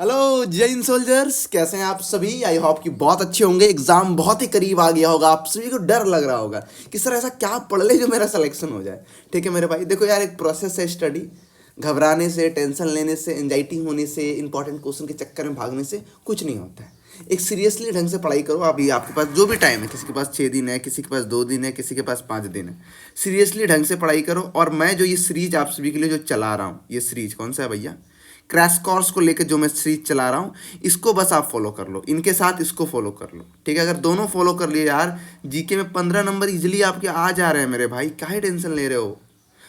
Hello Jain soldiers, कैसे हैं आप सभी। आई होप कि बहुत अच्छे होंगे। एग्जाम बहुत ही करीब आ गया होगा, आप सभी को डर लग रहा होगा कि सर ऐसा क्या पढ़ ले जो मेरा सिलेक्शन हो जाए। ठीक है मेरे भाई, देखो यार, एक प्रोसेस है स्टडी। घबराने से, टेंशन लेने से, एंजाइटी होने से, इंपॉर्टेंट क्वेश्चन के चक्कर में भागने से कुछ नहीं होता है। एक सीरियसली ढंग से पढ़ाई करो। अभी आपके पास जो भी टाइम है, किसी के पास 6 दिन है, किसी के पास 2 दिन है, किसी के पास 5 दिन है। सीरियसली ढंग से पढ़ाई करो। और मैं जो ये सीरीज आप सभी के लिए जो चला रहा हूँ, ये सीरीज कौन सा है भैया, क्रैश कोर्स को लेकर जो मैं सीरीज चला रहा हूँ, इसको बस आप फॉलो कर लो, इनके साथ इसको फॉलो कर लो। ठीक है, अगर दोनों फॉलो कर लिए यार, जीके में 15 नंबर इजिली आपके आ जा रहे हैं मेरे भाई। काहे टेंशन ले रहे हो,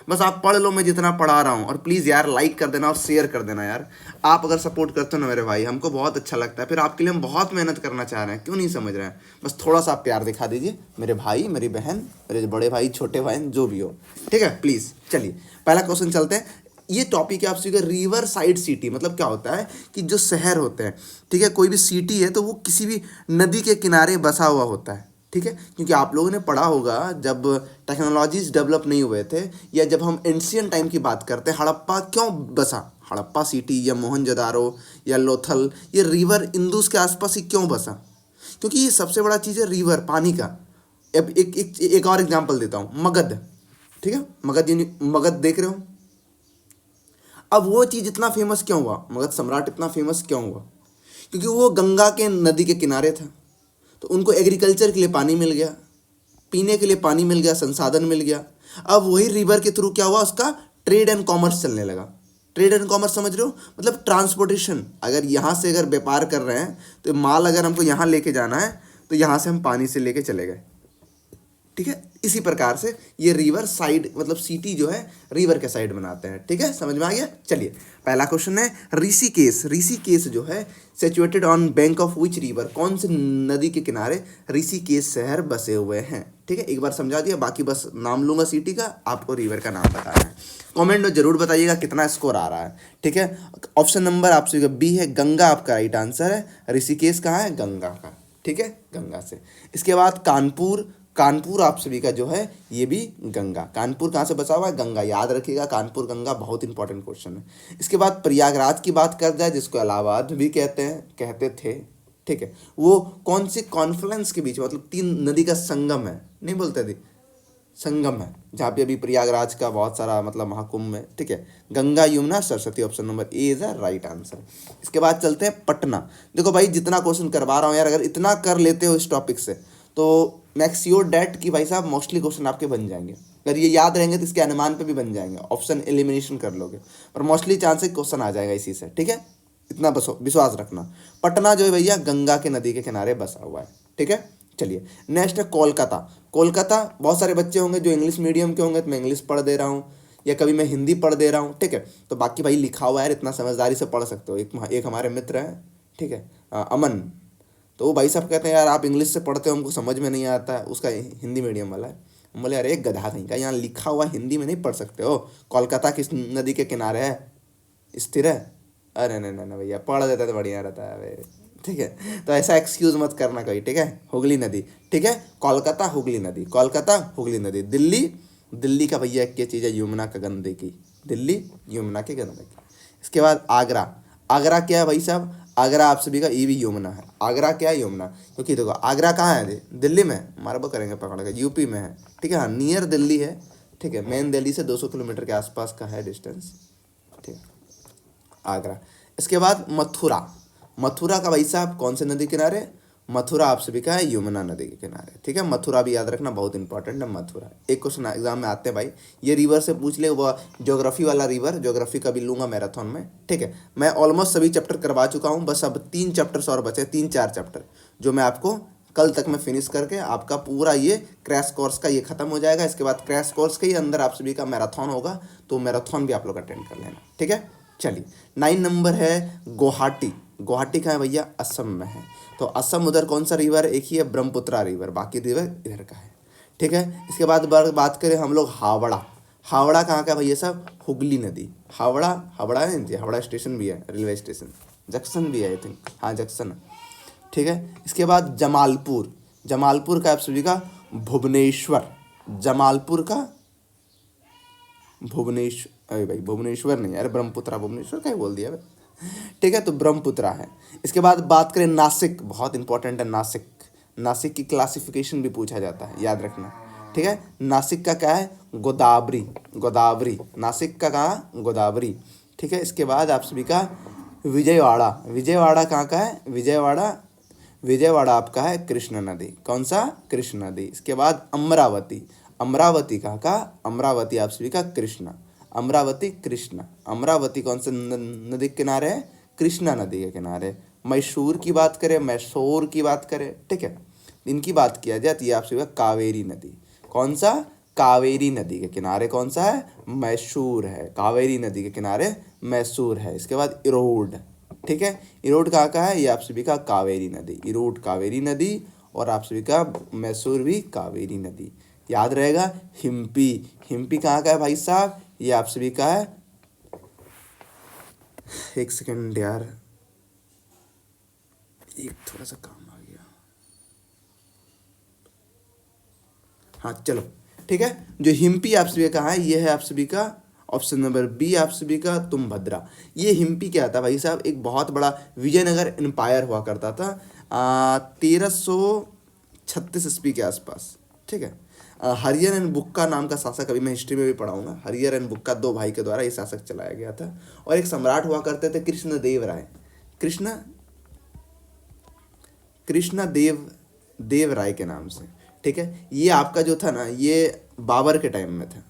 बस आप पढ़ लो मैं जितना पढ़ा रहा हूँ। और प्लीज़ यार लाइक कर देना और शेयर कर देना यार। आप अगर सपोर्ट करते हो ना मेरे भाई, हमको बहुत अच्छा लगता है। फिर आपके लिए हम बहुत मेहनत करना चाह रहे हैं, क्यों नहीं समझ रहे हैं। बस थोड़ा सा आप प्यार दिखा दीजिए मेरे भाई, मेरी बहन, मेरे बड़े भाई, छोटे भाई, जो भी हो। ठीक है, प्लीज़ चलिए पहला क्वेश्चन चलते हैं। ये टॉपिक है आप सभी का, रिवर साइड सिटी। मतलब क्या होता है कि जो शहर होते हैं, ठीक है, कोई भी सिटी है तो वो किसी भी नदी के किनारे बसा हुआ होता है। ठीक है, क्योंकि आप लोगों ने पढ़ा होगा जब टेक्नोलॉजीज डेवलप नहीं हुए थे, या जब हम एंशियन टाइम की बात करते हैं, हड़प्पा क्यों बसा, हड़प्पा सिटी या मोहनजोदारो या लोथल, ये रिवर इंदुस के आसपास ही क्यों बसा। क्योंकि ये सबसे बड़ा चीज़ है रिवर, पानी का। अब एक और एग्जांपल देता हूँ, मगध। ठीक है, मगध देख रहे हो। अब वो चीज़ इतना फेमस क्यों हुआ, मगध सम्राट इतना फेमस क्यों हुआ, क्योंकि वो गंगा के नदी के किनारे था। तो उनको एग्रीकल्चर के लिए पानी मिल गया, पीने के लिए पानी मिल गया, संसाधन मिल गया। अब वही रिवर के थ्रू क्या हुआ, उसका ट्रेड एंड कॉमर्स चलने लगा। ट्रेड एंड कॉमर्स समझ रहे हो, मतलब ट्रांसपोर्टेशन। अगर यहाँ से अगर व्यापार कर रहे हैं तो माल अगर हमको यहाँ लेके जाना है, तो यहाँ से हम पानी से लेके चले गए। ठीक है, इसी प्रकार से ये रिवर साइड मतलब सिटी जो है रिवर के साइड बनाते हैं। ठीक है, समझ में आ गया। चलिए पहला क्वेश्चन है, ऋषिकेश। ऋषिकेश जो है situated on bank of which river, कौन से नदी के किनारे ऋषिकेश शहर बसे हुए हैं। ठीक है, एक बार समझा दिया, बाकी बस नाम लूंगा सिटी का, आपको रिवर का नाम बताना है। कमेंट में जरूर बताइएगा कितना स्कोर आ रहा है। ठीक है, ऑप्शन नंबर आपसे बी है, गंगा आपका राइट आंसर है। ऋषिकेश कहाँ है, गंगा का। ठीक है, गंगा से। इसके बाद कानपुर। कानपुर आप सभी का जो है ये भी गंगा। कानपुर कहाँ से बचा हुआ है, गंगा। याद रखिएगा, कानपुर गंगा बहुत इंपॉर्टेंट क्वेश्चन है। इसके बाद प्रयागराज की बात कर जाए, जिसको इलाहाबाद भी कहते हैं, कहते थे। ठीक है, वो कौन सी कॉन्फ्लुएंस के बीच, मतलब 3 नदी का संगम है, नहीं बोलते थे, संगम है, जहाँ पे अभी प्रयागराज का बहुत सारा मतलब महाकुंभ है। ठीक है, Ganga Yamuna Saraswati, option number A is the right answer. इसके बाद चलते हैं पटना। देखो भाई, जितना क्वेश्चन करवा रहा हूँ यार, अगर इतना कर लेते हो इस टॉपिक से, तो मैक्स योर डैट कि भाई साहब मोस्टली क्वेश्चन आपके बन जाएंगे। अगर ये याद रहेंगे तो इसके अनुमान पे भी बन जाएंगे, ऑप्शन एलिमिनेशन कर लोगे, पर मोस्टली चांस है क्वेश्चन आ जाएगा इसी से। ठीक है, इतना बस विश्वास रखना। पटना जो है भैया गंगा के नदी के किनारे बसा हुआ है। ठीक है, चलिए नेक्स्ट है कोलकाता। कोलकाता, बहुत सारे बच्चे होंगे जो इंग्लिश मीडियम के होंगे, तो मैं इंग्लिश पढ़ दे रहा हूँ, या कभी मैं हिंदी पढ़ दे रहा हूँ। ठीक है, तो बाकी भाई लिखा हुआ है, इतना समझदारी से पढ़ सकते हो। एक हमारे मित्र हैं, ठीक है, अमन, तो वो भाई साहब कहते हैं यार आप इंग्लिश से पढ़ते हो, हमको समझ में नहीं आता है, उसका हिंदी मीडियम वाला है। हम बोले अरे गधा कहीं का, यहाँ लिखा हुआ हिंदी में नहीं पढ़ सकते हो, कोलकाता किस नदी के किनारे है, स्थिर है। अरे नहीं नहीं नहीं भैया, पढ़ देता तो बढ़िया रहता है भाई। ठीक है, तो ऐसा एक्सक्यूज मत करना कहीं। ठीक है, हुगली नदी। ठीक है, कोलकाता हुगली नदी, कोलकाता हुगली नदी। दिल्ली, दिल्ली का भैया क्या चीज़ है, यमुना का गंदे की, दिल्ली यमुना के गंदे की। इसके बाद आगरा। आगरा क्या है भाई साहब, आगरा आप सभी का ई भी यमुना है। आगरा क्या है, यमुना। क्योंकि देखो आगरा कहाँ है, दिल्ली में, मारबो करेंगे पकड़ के, यूपी में है। ठीक है, हाँ नियर दिल्ली है। ठीक है, मेन दिल्ली से 200 किलोमीटर के आसपास का है डिस्टेंस। ठीक है, आगरा। इसके बाद मथुरा। मथुरा का भाई साहब कौन से नदी किनारे, मथुरा आप सभी का है यमुना नदी के किनारे। ठीक है, मथुरा भी याद रखना, बहुत इंपॉर्टेंट है मथुरा। एक क्वेश्चन एग्जाम में आते हैं भाई, ये रिवर से पूछ ले, वो ज्योग्राफी वाला रिवर, ज्योग्राफी का भी लूंगा मैराथन में। ठीक है, मैं ऑलमोस्ट सभी चैप्टर करवा चुका हूँ, बस अब 3 चैप्टर्स और बचे, 3-4 चैप्टर, जो मैं आपको कल तक मैं फिनिश करके आपका पूरा ये क्रैश कोर्स का ये खत्म हो जाएगा। इसके बाद क्रैश कोर्स के ही अंदर आप सभी का मैराथन होगा, तो मैराथन भी आप लोग अटेंड कर लेना। ठीक है, चलिए 9 नंबर है गुवाहाटी। गुवाहाटी कहाँ है भैया, असम में है। तो असम उधर कौन सा रिवर, एक ही है ब्रह्मपुत्रा रिवर, बाकी रिवर इधर का है। ठीक है, इसके बाद बात करें हम लोग हावड़ा। हावड़ा कहाँ का भैया साहब, हुगली नदी। हावड़ा, हावड़ा है जी, हावड़ा स्टेशन भी है, रेलवे स्टेशन, जंक्शन भी है आई थिंक, हाँ जंक्शन। ठीक है, इसके बाद जमालपुर। जमालपुर का आप सभी का भुवनेश्वर। जमालपुर का भुवनेश्वर, अरे भाई भुवनेश्वर नहीं, अरे ब्रह्मपुत्रा भुवनेश्वर क्या बोल दिया भाई। ठीक है, तो ब्रह्मपुत्रा है। इसके बाद बात करें नासिक, बहुत इंपॉर्टेंट है नासिक। नासिक की क्लासिफिकेशन भी पूछा जाता है, याद रखना। ठीक है, नासिक का क्या है, गोदावरी, गोदावरी। नासिक का कहाँ, गोदावरी। ठीक है, इसके बाद आप सभी का विजयवाड़ा, विजयवाड़ा कहाँ का है, विजयवाड़ा, विजयवाड़ा आपका है कृष्ण नदी। कौन सा, कृष्ण नदी। इसके बाद अमरावती, अमरावती कहाँ का, अमरावती आप सभी का कृष्णा, अमरावती कृष्णा। अमरावती कौन से नदी के किनारे है, कृष्णा नदी के किनारे। मैसूर की बात करें, मैसूर की बात करें, ठीक है, इनकी बात किया जाए तो ये आप सभी का कावेरी नदी। कौन सा, कावेरी नदी के किनारे कौन सा है, मैसूर है। कावेरी नदी के किनारे मैसूर है। इसके बाद इरोड, ठीक है, इरोड कहाँ का है, ये आप सभी का कावेरी नदी, इरोड कावेरी नदी। और आप सभी का मैसूर भी कावेरी नदी, याद रहेगा। हिम्पी, हिम्पी कहाँ का है भाई साहब, ये आप सभी का है, एक सेकेंड यार, एक थोड़ा सा काम आ गया। हाँ चलो, ठीक है, जो हिम्पी आप सभी का है, ये है आप सभी का ऑप्शन नंबर बी, आप सभी का तुम्भद्रा। ये हिम्पी क्या था भाई साहब, एक बहुत बड़ा विजयनगर एम्पायर हुआ करता था 1336 ईस्वी के आसपास। ठीक है, हरियर एंड बुक्का नाम का शासक, अभी मैं हिस्ट्री में भी पढ़ाऊंगा, हरियर एंड बुक्का दो भाई के द्वारा ये शासक चलाया गया था। और एक सम्राट हुआ करते थे कृष्णदेव राय, कृष्ण, कृष्णा देव, देव राय के नाम से। ठीक है, ये आपका जो था ना, ये बाबर के टाइम में था,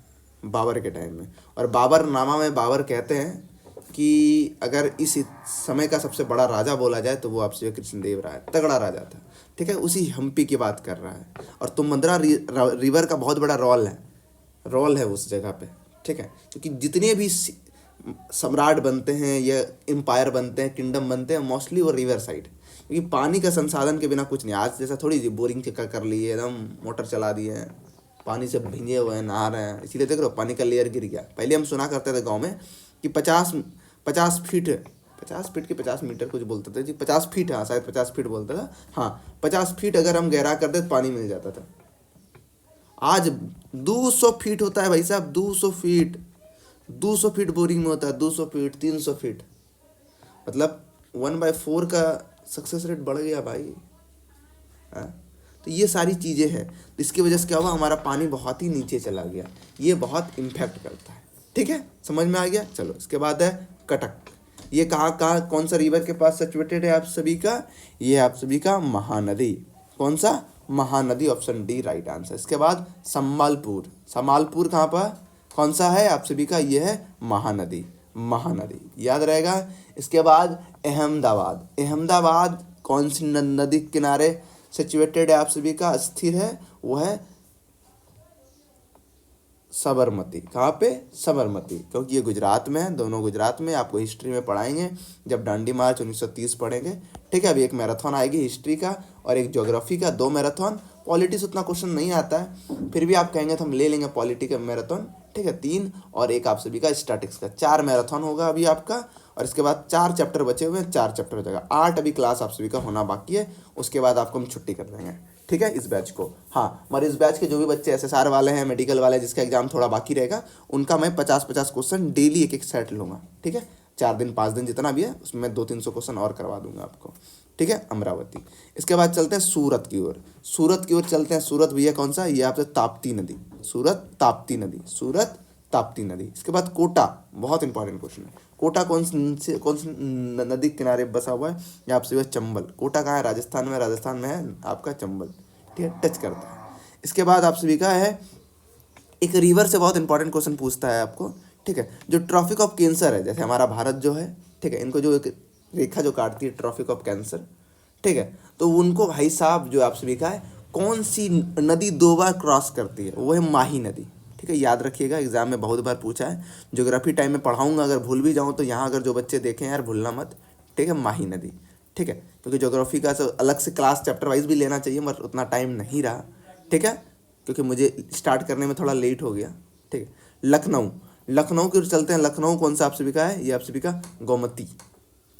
बाबर के टाइम में। और बाबर नामा में बाबर कहते हैं कि अगर इस समय का सबसे बड़ा राजा बोला जाए तो वो आपसे कृष्णदेव राय, तगड़ा राजा था। ठीक है, उसी हम्पी की बात कर रहा है। और तुंगभद्रा रिवर का बहुत बड़ा रोल है, रोल है उस जगह पे। ठीक है, क्योंकि जितने भी सम्राट बनते हैं या एम्पायर बनते हैं, किंगडम बनते हैं, मोस्टली वो रिवर साइड, क्योंकि पानी का संसाधन के बिना कुछ नहीं। आज जैसा थोड़ी जी बोरिंग कर लिए, एकदम मोटर चला दिए हैं, पानी से भींगे हुए हैं, नहा रहे हैं, इसीलिए देख रहे हो पानी का लेयर गिर गया। पहले हम सुना करते थे गांव में कि 50 फीट, 50 फीट के 50 मीटर कुछ बोलते थे जी, 50 फीट, हाँ शायद 50 फीट बोलता था, हाँ 50 फीट अगर हम गहरा कर दे तो पानी मिल जाता था। आज 200 फीट होता है भाई साहब, 200 फीट, 200 फीट बोरिंग में होता है, 200 फीट, 300 फीट, मतलब 1/4 का सक्सेस रेट बढ़ गया भाई। हाँ, तो ये सारी चीज़ें हैं, तो इसकी वजह से क्या हुआ, हमारा पानी बहुत ही नीचे चला गया, ये बहुत इम्पैक्ट करता है। ठीक है, समझ में आ गया। चलो, इसके बाद है कटक। ये कहाँ कहाँ कौन सा रिवर के पास सिचुएटेड है आप सभी का, ये आप सभी का महानदी। कौन सा, Mahanadi, option D right answer. इसके बाद सम्बलपुर, सम्बलपुर कहाँ पर, कौन सा है आप सभी का, ये है महानदी, महानदी, याद रहेगा। इसके बाद अहमदाबाद, अहमदाबाद कौन सी नदी के किनारे सिचुएटेड है आप सभी का, स्थिर है, वो है साबरमती। कहाँ पे, साबरमती, क्योंकि ये गुजरात में है, दोनों गुजरात में। आपको हिस्ट्री में पढ़ाएंगे जब डांडी मार्च 1930 पढ़ेंगे। ठीक है, अभी एक मैराथन आएगी हिस्ट्री का और एक ज्योग्राफी का, 2 मैराथन। पॉलिटिक्स उतना क्वेश्चन नहीं आता है, फिर भी आप कहेंगे तो हम ले लेंगे पॉलिटी का मैराथन। ठीक है, 3, और एक आप सभी का स्टैटिक्स का, 4 मैराथन होगा अभी आपका। और इसके बाद 4 चैप्टर बचे हुए हैं, 4 चैप्टर हो जाएगा, 8 अभी क्लास आप सभी का होना बाकी है। उसके बाद आपको हम छुट्टी कर देंगे। ठीक है, इस बैच को। हाँ, मगर इस बैच के जो भी बच्चे एसएसआर वाले हैं, मेडिकल वाले, जिसका एग्जाम थोड़ा बाकी रहेगा, उनका मैं 50-50 क्वेश्चन डेली एक एक सेट लूँगा। ठीक है, 4 दिन 5 दिन जितना भी है उसमें 200-300 क्वेश्चन और करवा दूंगा आपको। ठीक है, अमरावती। इसके बाद चलते हैं सूरत की ओर, सूरत की ओर चलते हैं। सूरत भैया कौन सा, ये आपसे ताप्ती नदी, सूरत ताप्ती नदी, सूरत ताप्ती नदी। इसके बाद कोटा, बहुत इंपॉर्टेंट क्वेश्चन है, कोटा कौन सी नदी के किनारे बसा हुआ है, या आपसे वह चंबल। कोटा कहाँ है, राजस्थान में, राजस्थान में है आपका चंबल। ठीक है, टच करता है। इसके बाद आप सभी का है, एक रिवर से बहुत इंपॉर्टेंट क्वेश्चन पूछता है आपको। ठीक है, जो ट्रॉपिक ऑफ कैंसर है, जैसे हमारा भारत जो है, ठीक है, इनको जो एक रेखा जो काटती है ट्रॉपिक ऑफ कैंसर, ठीक है, तो उनको भाई साहब जो आप सभी का है, कौन सी नदी 2 बार क्रॉस करती है, वो है माही नदी। ठीक है, याद रखिएगा, एग्जाम में बहुत बार पूछा है। ज्योग्राफी टाइम में पढ़ाऊंगा, अगर भूल भी जाऊँ तो यहाँ अगर जो बच्चे देखें यार भूलना मत। ठीक है, माही नदी। ठीक है, क्योंकि ज्योग्राफी का अलग से क्लास चैप्टर वाइज भी लेना चाहिए, मगर उतना टाइम नहीं रहा। ठीक है, क्योंकि मुझे स्टार्ट करने में थोड़ा लेट हो गया। ठीक है, लखनऊ, लखनऊ की ओर चलते हैं। लखनऊ कौन सा आप सभी का है, ये आप सभी का गोमती,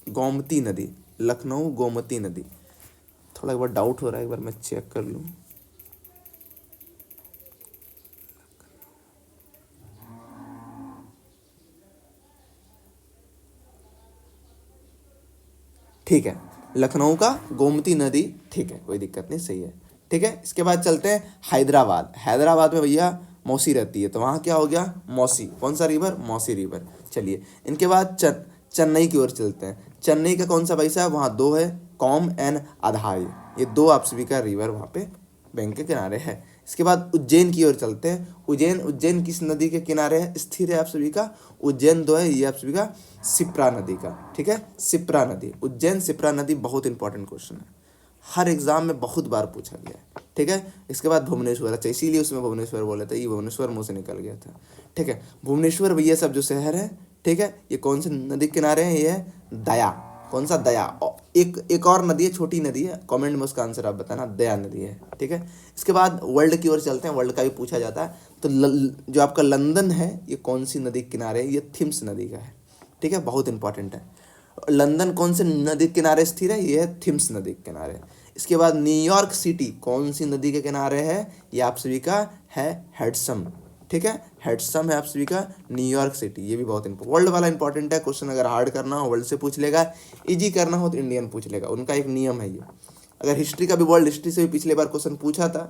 गोमती नदी, लखनऊ गोमती नदी। थोड़ा एक बार डाउट हो रहा है, एक बार मैं चेक कर लूँ। ठीक है। लखनऊ का गोमती नदी, ठीक है, कोई दिक्कत नहीं, सही है, ठीक है। इसके बाद चलते हैं हैदराबाद। हैदराबाद में भैया मौसी रहती है, तो वहाँ क्या हो गया, मौसी। कौन सा रिवर, मौसी रिवर। चलिए इनके बाद चेन्नई की ओर चलते हैं। चेन्नई का कौन सा भाई साहब, वहाँ दो है, कॉम एंड अधाई, ये दो आप सभी का रिवर वहाँ पे बैंक के किनारे है। इसके बाद उज्जैन की ओर चलते हैं। उज्जैन किस नदी के किनारे है, स्थिर है आप सभी का, उज्जैन दो है, ये आप सभी का शिप्रा नदी का, ठीक है, शिप्रा नदी, उज्जैन शिप्रा नदी, बहुत इंपॉर्टेंट क्वेश्चन है, हर एग्जाम में बहुत बार पूछा गया है, ठीक है। इसके बाद भुवनेश्वर, अच्छा इसीलिए उसमें भुवनेश्वर बोले थे, ये भुवनेश्वर मुंह से निकल गया था, ठीक है। भुवनेश्वर भैया सब जो शहर है, ठीक है, ये कौन से नदी के किनारे हैं, ये है दया। कौन सा, दया। एक और नदी है, छोटी नदी है, कमेंट में उसका आंसर आप बताना, दया नदी है, ठीक है। इसके बाद वर्ल्ड की ओर चलते हैं, वर्ल्ड का भी पूछा जाता है, तो जो आपका लंदन है, ये कौन सी नदी के किनारे है, ये थिम्स नदी का है, ठीक है, बहुत इंपॉर्टेंट है। लंदन कौन से नदी के किनारे स्थिर है, ये है थिम्स नदी के किनारे। इसके बाद न्यूयॉर्क सिटी कौन सी नदी के किनारे है, ये आप सभी का है हेडसम, ठीक है, हेडसम है आप सभी का न्यूयॉर्क सिटी, ये भी बहुत वर्ल्ड वाला इंपॉर्टेंट है क्वेश्चन, अगर हार्ड करना हो वर्ल्ड से पूछ लेगा, इजी करना हो तो इंडियन पूछ लेगा, उनका एक नियम है ये। अगर हिस्ट्री का भी, वर्ल्ड हिस्ट्री से भी पिछले बार क्वेश्चन पूछा था,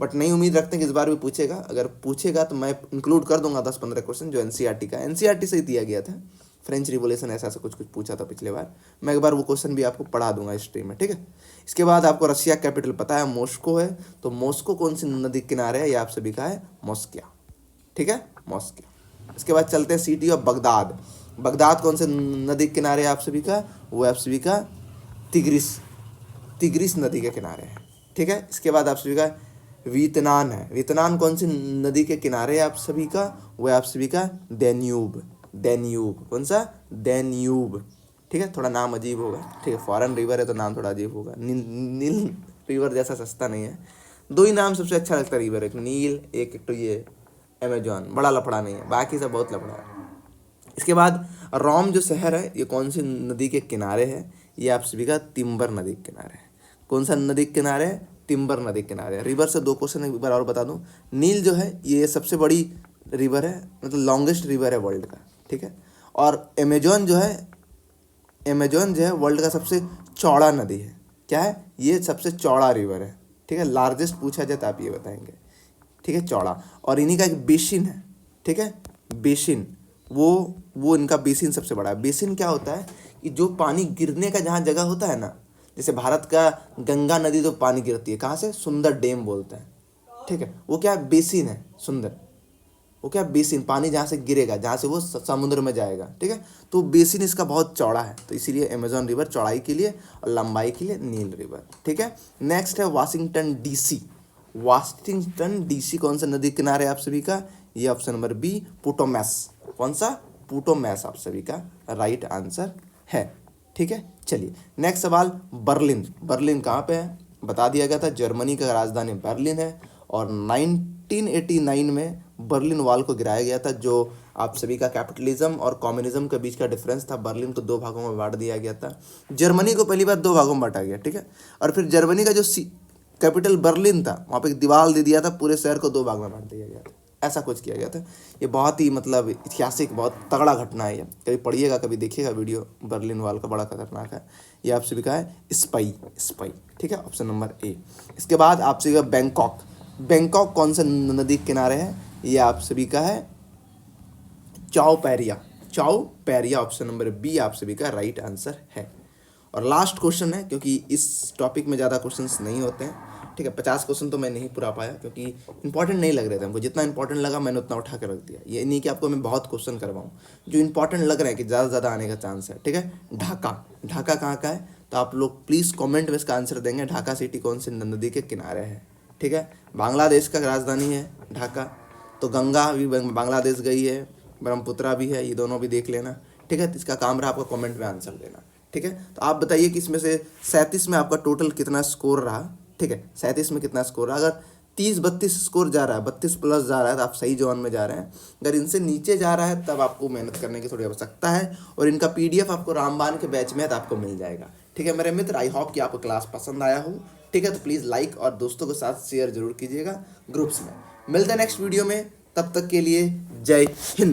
बट नहीं उम्मीद रखते हैं कि इस बार भी पूछेगा, अगर पूछेगा तो मैं इंक्लूड कर दूंगा 10-15 क्वेश्चन जो एनसीईआरटी का, एनसीईआरटी से ही दिया गया था, फ्रेंच रिवोल्यूशन ऐसा कुछ पूछा था पिछले बार, मैं एक बार वो क्वेश्चन भी आपको पढ़ा दूंगा हिस्ट्री में, ठीक है। इसके बाद आपको रशिया कैपिटल पता है, मॉस्को है, तो मॉस्को कौन सी नदी किनारे है, ये आप सभी का है मॉस्किया, ठीक है, मॉस्किया। इसके बाद चलते हैं सिटी ऑफ बगदाद। बगदाद कौन से नदी के किनारे है आप सभी का, वो आप सभी का तिग्रिस नदी के किनारे है, ठीक है। इसके बाद आप सभी का वियतनाम है, वियतनाम कौन सी नदी के किनारे है आप सभी का, वो आप सभी का डेन्यूब, कौन सा, डेन्यूब, ठीक है, थोड़ा नाम अजीब होगा, ठीक है, फॉरेन रिवर है तो नाम थोड़ा अजीब होगा, नील रिवर जैसा सस्ता नहीं है, दो ही नाम सबसे अच्छा लगता है रिवर, एक नील, एक तो ये अमेजॉन, बड़ा लफड़ा नहीं है, बाकी सब बहुत लफड़ा है। इसके बाद रोम जो शहर है, ये कौन सी नदी के किनारे है, ये आप सभी का तिम्बर नदी के किनारे है। कौन सा नदी के किनारे है, तिम्बर नदी के किनारे है। रिवर से दो क्वेश्चन एक बार और बता दूं, नील जो है ये सबसे बड़ी रिवर है, मतलब लॉन्गेस्ट रिवर है वर्ल्ड का, ठीक है। और अमेजॉन जो है वर्ल्ड का सबसे चौड़ा नदी है, क्या है, ये सबसे चौड़ा रिवर है, ठीक है। लार्जेस्ट पूछा जाए तो आप ये बताएंगे, ठीक है, चौड़ा। और इन्हीं का एक बेसिन है, ठीक है, बेसिन, वो इनका बेसिन सबसे बड़ा है। बेसिन क्या होता है कि जो पानी गिरने का जहाँ जगह होता है ना, जैसे भारत का गंगा नदी तो पानी गिरती है कहाँ से, सुंदर डैम बोलते हैं, ठीक है, वो क्या बेसिन है, सुंदर, वो क्या बेसिन, पानी जहाँ से गिरेगा, जहाँ से वो समुद्र में जाएगा, ठीक है, तो बेसिन इसका बहुत चौड़ा है, तो इसीलिए अमेजॉन रिवर चौड़ाई के लिए और लंबाई के लिए नील रिवर, ठीक है। नेक्स्ट है वाशिंगटन डीसी। वाशिंगटन डीसी कौन सा नदी किनारे आप सभी का, ये ऑप्शन नंबर बी, पुटोमैस। कौन सा, पुटोमैस आप सभी का राइट आंसर है, ठीक है। चलिए नेक्स्ट सवाल, बर्लिन कहाँ पे है, बता दिया गया था, जर्मनी का राजधानी बर्लिन है, और 1989 में बर्लिन वॉल को गिराया गया था, जो आप सभी का कैपिटलिज्म और कम्युनिज्म के बीच का डिफरेंस था, बर्लिन को दो भागों में बांट दिया गया था, जर्मनी को पहली बार दो भागों में बांटा गया, ठीक है। और फिर जर्मनी का जो कैपिटल बर्लिन था, वहाँ पे एक दीवार दे दिया था, पूरे शहर को दो भाग में बांट दिया गया था, ऐसा कुछ किया गया था। ये बहुत ही मतलब ऐतिहासिक बहुत तगड़ा घटना है, ये कभी पढ़िएगा, कभी देखिएगा वीडियो, बर्लिन वॉल का बड़ा खतरनाक है। ये आप सभी का है स्पाई, ठीक है, ऑप्शन नंबर ए। इसके बाद आप सभी का बैंकॉक कौन सा नदी के किनारे है, ये आप सभी का है चाओ पैरिया, ऑप्शन नंबर बी आप सभी का राइट आंसर है। और लास्ट क्वेश्चन है, क्योंकि इस टॉपिक में ज़्यादा क्वेश्चंस नहीं होते हैं, ठीक है, 50 क्वेश्चन तो मैं नहीं पूरा पाया क्योंकि इंपॉर्टेंट नहीं लग रहे थे हमको, जितना इंपॉर्टेंट लगा मैंने उतना उठा के रख दिया। ये नहीं कि आपको मैं बहुत क्वेश्चन करवाऊँ, जो इंपॉर्टेंट लग रहा है कि ज़्यादा से ज़्यादा आने का चांस है, ठीक है। ढाका कहाँ का है, तो आप लोग प्लीज़ कमेंट में इसका आंसर देंगे, ढाका सिटी कौन सी नदी के किनारे है, ठीक है। बांग्लादेश का राजधानी है ढाका, तो गंगा भी बांग्लादेश गई है, ब्रह्मपुत्रा भी है, ये दोनों भी देख लेना, ठीक है। इसका काम रहा आपको कमेंट में आंसर देना, ठीक है। तो आप बताइए कि इसमें से 37 में आपका टोटल कितना स्कोर रहा, ठीक है, 37 में कितना स्कोर रहा। अगर 30-32 स्कोर जा रहा है, 32 प्लस जा रहा है, तो आप सही जोन में जा रहे हैं। अगर इनसे नीचे जा रहा है तब आपको मेहनत करने की थोड़ी आवश्यकता है, और इनका PDF आपको रामबान के बैच में तो आपको मिल जाएगा, ठीक है मेरे मित्र। आई होप कि आपको क्लास पसंद आया हो, ठीक है, तो प्लीज़ लाइक और दोस्तों के साथ शेयर जरूर कीजिएगा ग्रुप्स में। मिलते हैं नेक्स्ट वीडियो में, तब तक के लिए जय हिंद।